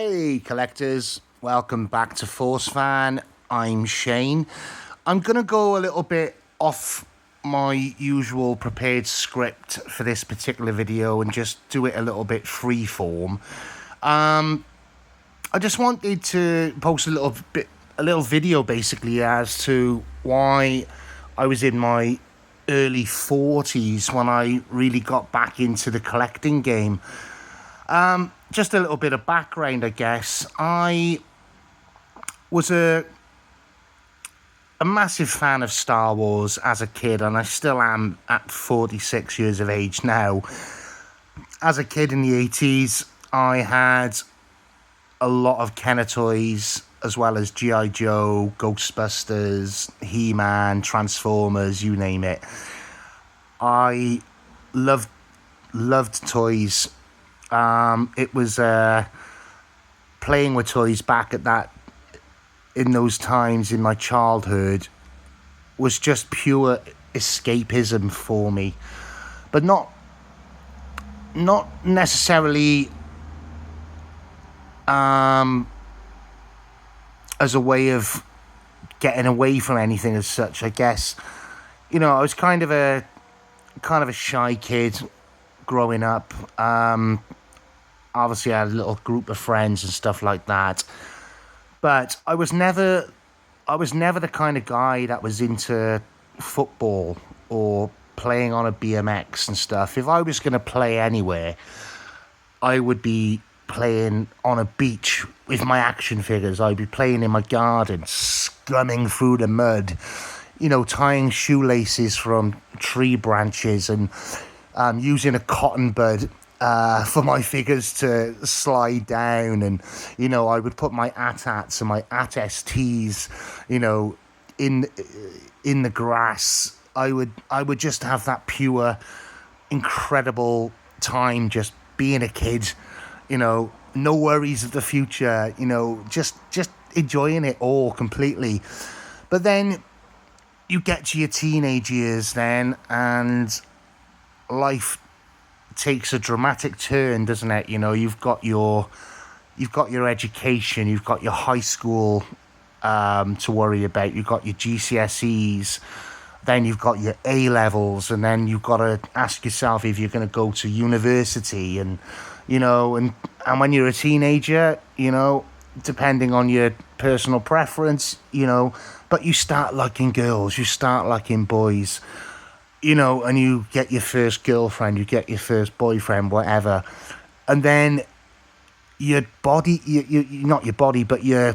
Hey collectors, welcome back to Force Fan. I'm Shane. I'm gonna go a little bit off my usual prepared script for this particular video and just do it a little bit freeform. I just wanted to post a little video basically as to why I was in my early 40s when I really got back into the collecting game. Just a little bit of background, I guess. I was a massive fan of Star Wars as a kid, and I still am at 46 years of age now. As a kid in the 80s, I had a lot of Kenner toys, as well as G.I. Joe, Ghostbusters, He-Man, Transformers, you name it. I loved toys. It was playing with toys back in those times in my childhood was just pure escapism for me, but not necessarily as a way of getting away from anything as such. I guess, I was kind of a shy kid growing up. Obviously, I had a little group of friends and stuff like that. But I was never the kind of guy that was into football or playing on a BMX and stuff. If I was going to play anywhere, I would be playing on a beach with my action figures. I'd be playing in my garden, scrumming through the mud, tying shoelaces from tree branches and using a cotton bud for my figures to slide down, and I would put my AT-ATs and my AT-STs in the grass. I would just have that pure incredible time just being a kid, no worries of the future, just enjoying it all completely. But then you get to your teenage years then, and life takes a dramatic turn, doesn't it? You've got your education, you've got your high school to worry about, you've got your GCSEs, then you've got your A levels, and then you've got to ask yourself if you're going to go to university, and when you're a teenager, depending on your personal preference, but you start liking girls, you start liking boys. And you get your first girlfriend, you get your first boyfriend, whatever. And then your body, not your body, but your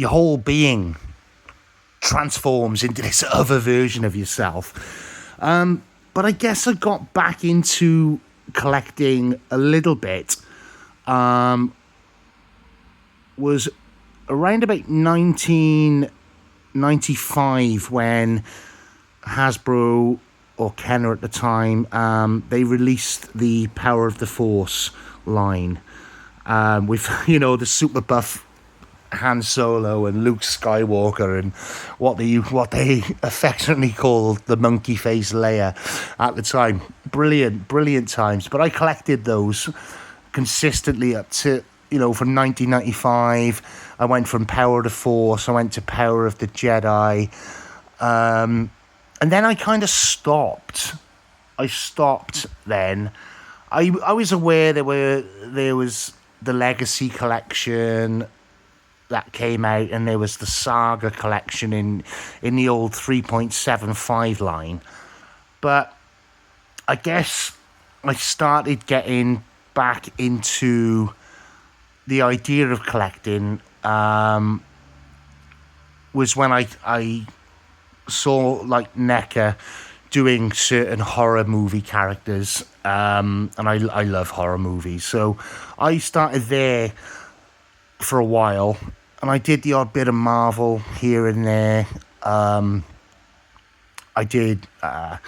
whole being transforms into this other version of yourself. But I guess I got back into collecting a little bit. Was around about 1995 when Hasbro, or Kenner at the time, they released the Power of the Force line with the super buff Han Solo and Luke Skywalker and what they affectionately called the monkey face Leia at the time. Brilliant times. But I collected those consistently up to from 1995. I went from Power of the Force, I went to Power of the Jedi. And then I kind of stopped. I stopped then. I was aware there was the Legacy collection that came out, and there was the Saga collection in the old 3.75 line. But I guess I started getting back into the idea of collecting was when I saw like NECA doing certain horror movie characters, and I love horror movies, so I started there for a while, and I did the odd bit of Marvel here and there. I did Sideshow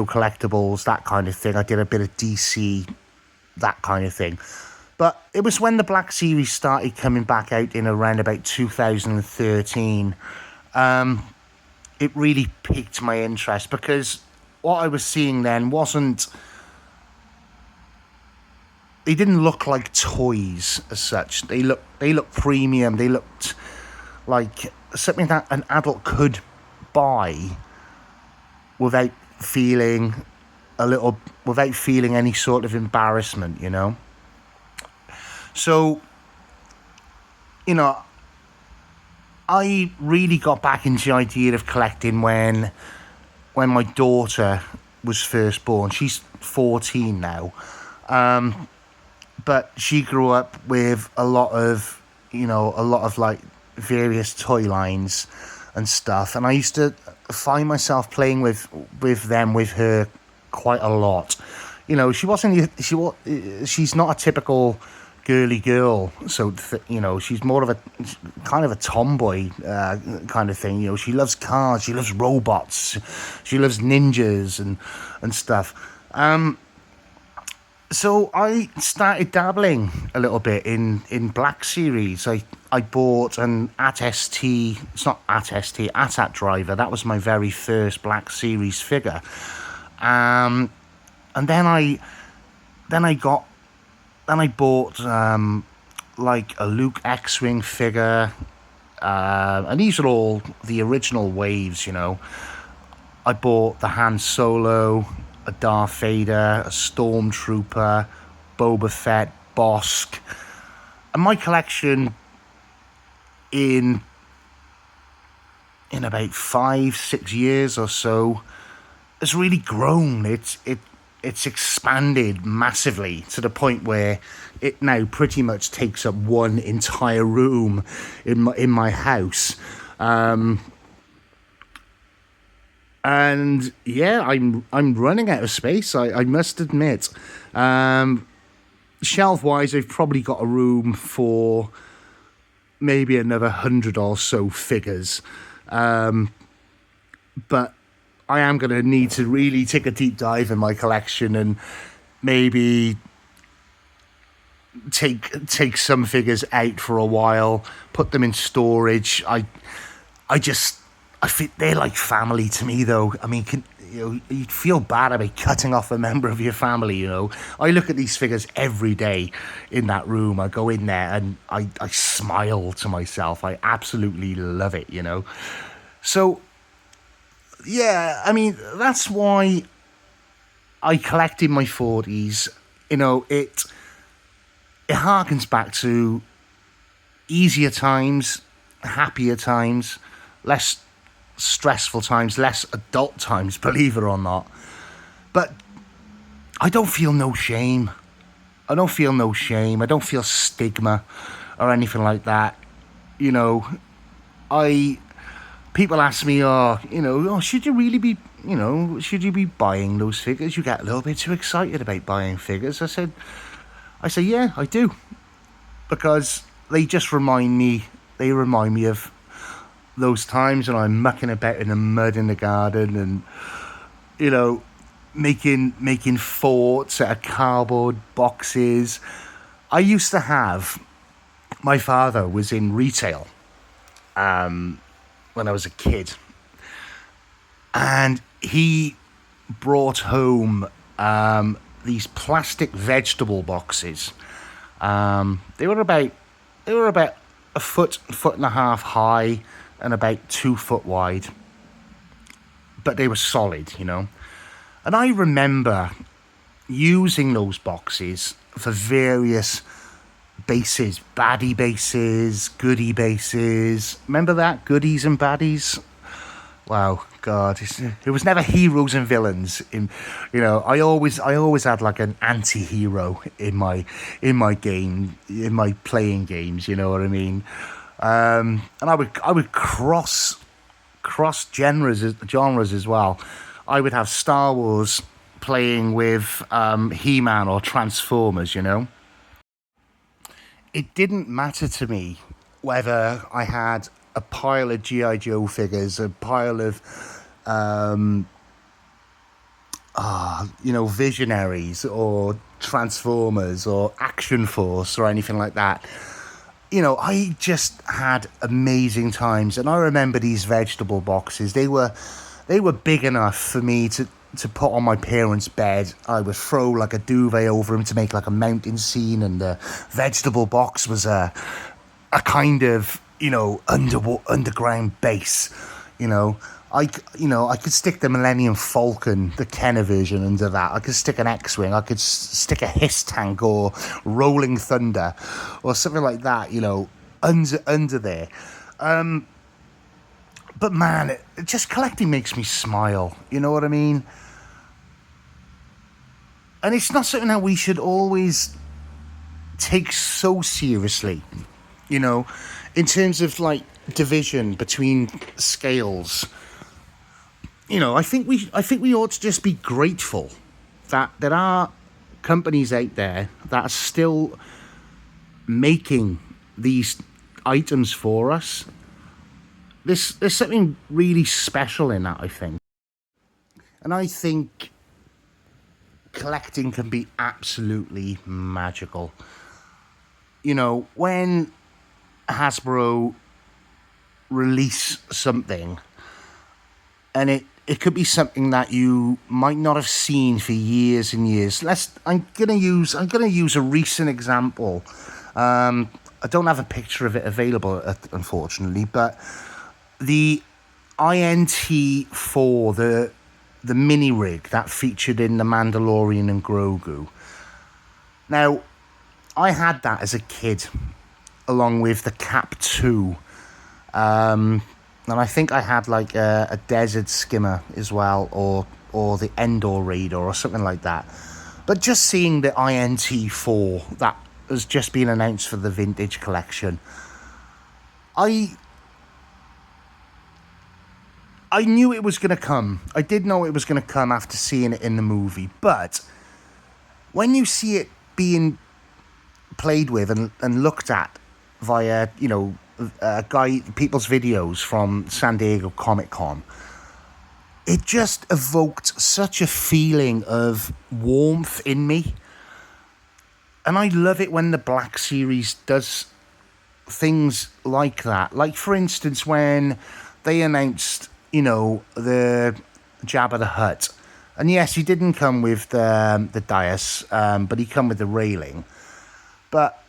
Collectibles, that kind of thing. I did a bit of DC, that kind of thing. But it was when the Black Series started coming back out in around about 2013, it really piqued my interest, because what I was seeing then wasn't they didn't look like toys as such. They looked premium. They looked like something that an adult could buy without feeling without feeling any sort of embarrassment, you know. So, you know, I really got back into the idea of collecting when my daughter was first born. She's 14 now. But she grew up with a lot of like various toy lines and stuff, and I used to find myself playing with them with her quite a lot. You know, she's not a typical girly girl, so she's more of a kind of a tomboy kind of thing. You know, she loves cars, she loves robots, she loves ninjas and stuff. So I started dabbling a little bit in Black Series. I bought an AT-ST, it's not AT-ST, AT-AT driver. That was my very first Black Series figure. And then I bought like a Luke X-Wing figure. And these are all the original waves, you know. I bought the Han Solo, a Darth Vader, a Stormtrooper, Boba Fett, Bosk. And my collection in about 5-6 years or so has really grown. It's expanded massively to the point where it now pretty much takes up one entire room in my house. And yeah, I'm running out of space, I must admit. Shelf-wise, I've probably got a room for maybe another 100 or so figures. But I am going to need to really take a deep dive in my collection and maybe take some figures out for a while, put them in storage. I feel they're like family to me, though. I mean, you'd feel bad about cutting off a member of your family, you know. I look at these figures every day in that room. I go in there and I smile to myself. I absolutely love it, you know. So, yeah, I mean, that's why I collected my 40s. You know, it harkens back to easier times, happier times, less stressful times, less adult times, believe it or not. But I don't feel no shame. I don't feel stigma or anything like that. You know, people ask me, should you really be, should you be buying those figures? You get a little bit too excited about buying figures. I said, yeah, I do. Because they just remind me of those times when I'm mucking about in the mud in the garden and, you know, making forts out of cardboard boxes. I used to have, my father was in retail when I was a kid, and he brought home these plastic vegetable boxes. They were about a foot and a half high and about 2 foot wide, but they were solid, you know. And I remember using those boxes for various bases, baddie bases, goodie bases. Remember that? Goodies and baddies? Wow, God, it was never heroes and villains. I always had like an anti-hero in my game, in my playing games. You know what I mean? And I would cross genres as well. I would have Star Wars playing with He-Man or Transformers. You know, it didn't matter to me whether I had a pile of G.I. Joe figures, a pile of, Visionaries or Transformers or Action Force or anything like that. You know, I just had amazing times. And I remember these vegetable boxes. They were big enough for me to put on my parents' bed. I would throw like a duvet over him to make like a mountain scene, and the vegetable box was a kind of, underground base. You know, I could stick the Millennium Falcon, the Kenner version, under that. I could stick an X-wing. I could stick a Hiss tank or Rolling Thunder, or something like that. Under there. But man, just collecting makes me smile. You know what I mean? And it's not something that we should always take so seriously. In terms of like division between scales. I think we ought to just be grateful that there are companies out there that are still making these items for us. There's something really special in that, I think. And I think collecting can be absolutely magical. When Hasbro release something, and it could be something that you might not have seen for years and years. I'm gonna use a recent example. I don't have a picture of it available, unfortunately, but the INT4, the mini rig that featured in The Mandalorian and Grogu. Now, I had that as a kid, along with the Cap 2. And I think I had like a Desert Skimmer as well, or the Endor Raider or something like that. But just seeing the INT4 that has just been announced for the Vintage Collection, I knew it was going to come. I did know it was going to come after seeing it in the movie. But when you see it being played with and looked at via, people's videos from San Diego Comic-Con, it just evoked such a feeling of warmth in me. And I love it when the Black Series does things like that. Like, for instance, when they announced, the Jabba the Hutt. And yes, he didn't come with the dais, but he come with the railing. But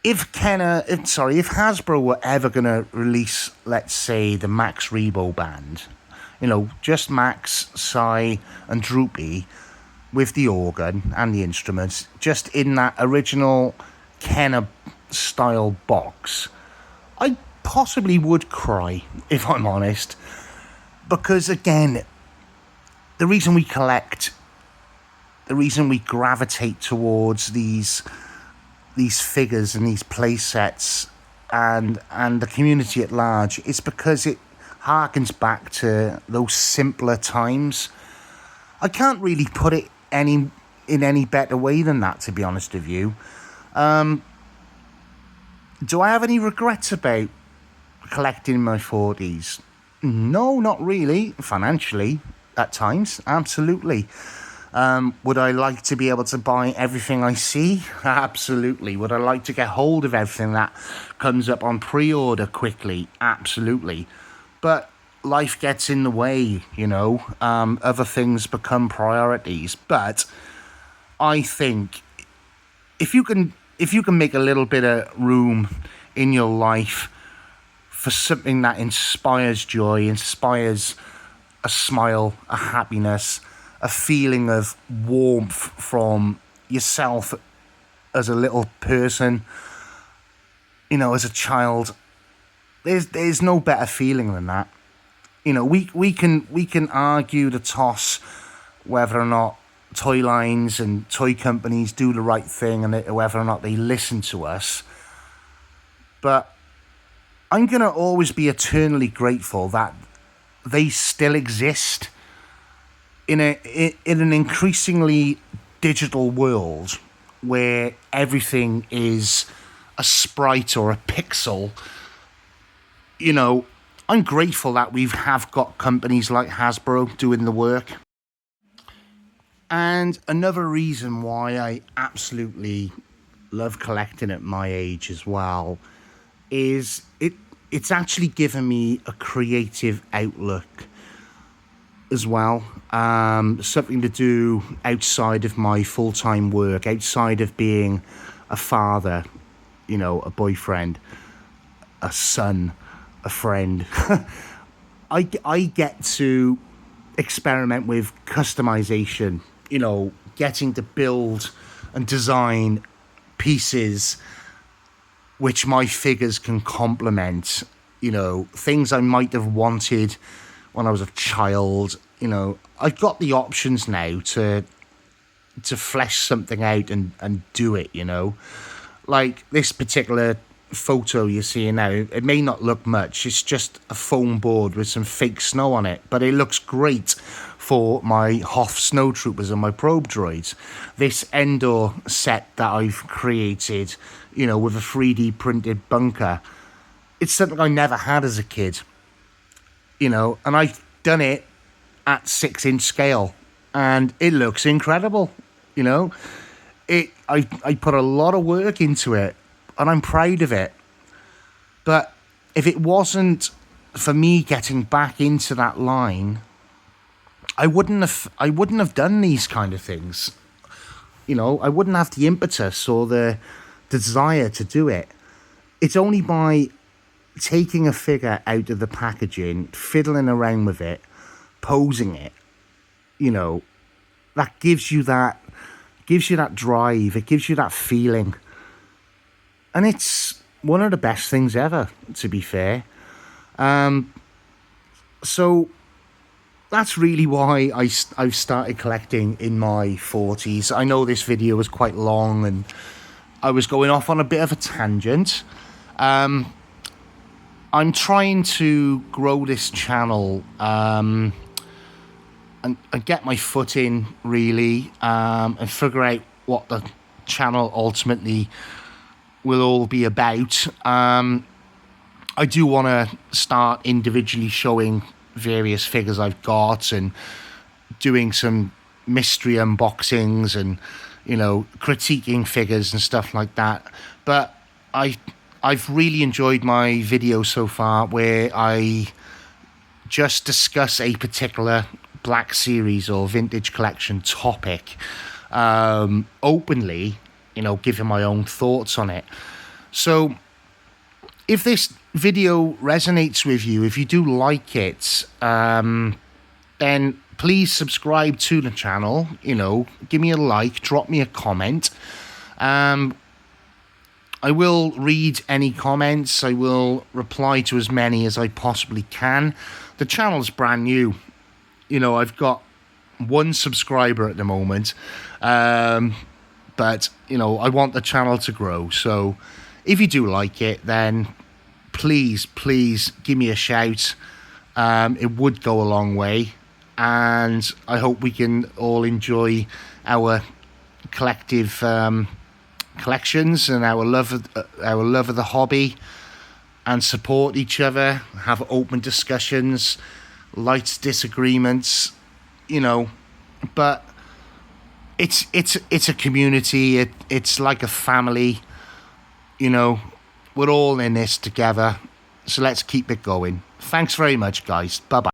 if Hasbro were ever going to release, let's say, the Max Rebo band, just Max, Sai, and Droopy with the organ and the instruments, just in that original Kenner style box, I possibly would cry, if I'm honest. Because again, the reason we collect, the reason we gravitate towards these figures and these play sets and the community at large, is because it harkens back to those simpler times. I can't really put it in any better way than that, to be honest with you. Do I have any regrets about collecting my 40s? No, not really. Financially, at times, absolutely. Would I like to be able to buy everything I see? Absolutely. Would I like to get hold of everything that comes up on pre-order quickly? Absolutely. But life gets in the way, other things become priorities. But I think if you can make a little bit of room in your life for something that inspires joy, inspires a smile, a happiness, a feeling of warmth from yourself as a little person, as a child, there's no better feeling than that. We can argue the toss whether or not toy lines and toy companies do the right thing and whether or not they listen to us. But I'm going to always be eternally grateful that they still exist in an increasingly digital world where everything is a sprite or a pixel. I'm grateful that we have got companies like Hasbro doing the work. And another reason why I absolutely love collecting at my age as well is it's actually given me a creative outlook. as well. Something to do outside of my full-time work, outside of being a father, a boyfriend, a son, a friend. I get to experiment with customization, getting to build and design pieces which my figures can complement, things I might have wanted when I was a child. I've got the options now to flesh something out and do it, like this particular photo you're seeing now. It may not look much, it's just a foam board with some fake snow on it, but it looks great for my Hoth snowtroopers and my probe droids. This Endor set that I've created, with a 3D printed bunker, it's something I never had as a kid, and I've done it at 6-inch scale, and it looks incredible. I put a lot of work into it, and I'm proud of it. But if it wasn't for me getting back into that line, I wouldn't have done these kind of things. I wouldn't have the impetus or the desire to do it. It's only by taking a figure out of the packaging, fiddling around with it, posing it, that gives you that drive, it gives you that feeling. And it's one of the best things ever, to be fair. So that's really why I've started collecting in my 40s. I know this video was quite long and I was going off on a bit of a tangent. I'm trying to grow this channel and get my foot in, really, and figure out what the channel ultimately will all be about. I do want to start individually showing various figures I've got and doing some mystery unboxings and, critiquing figures and stuff like that. But I've really enjoyed my video so far, where I just discuss a particular Black Series or vintage collection topic openly, giving my own thoughts on it. So if this video resonates with you, if you do like it, then please subscribe to the channel, give me a like, drop me a comment. I will read any comments. I will reply to as many as I possibly can. The channel's brand new. I've got 1 subscriber at the moment. But, I want the channel to grow. So if you do like it, then please give me a shout. It would go a long way. And I hope we can all enjoy our collective collections and our love of the hobby, and support each other, have open discussions, light disagreements, but it's a community. It's like a family. We're all in this together, so let's keep it going. Thanks very much, guys. Bye bye.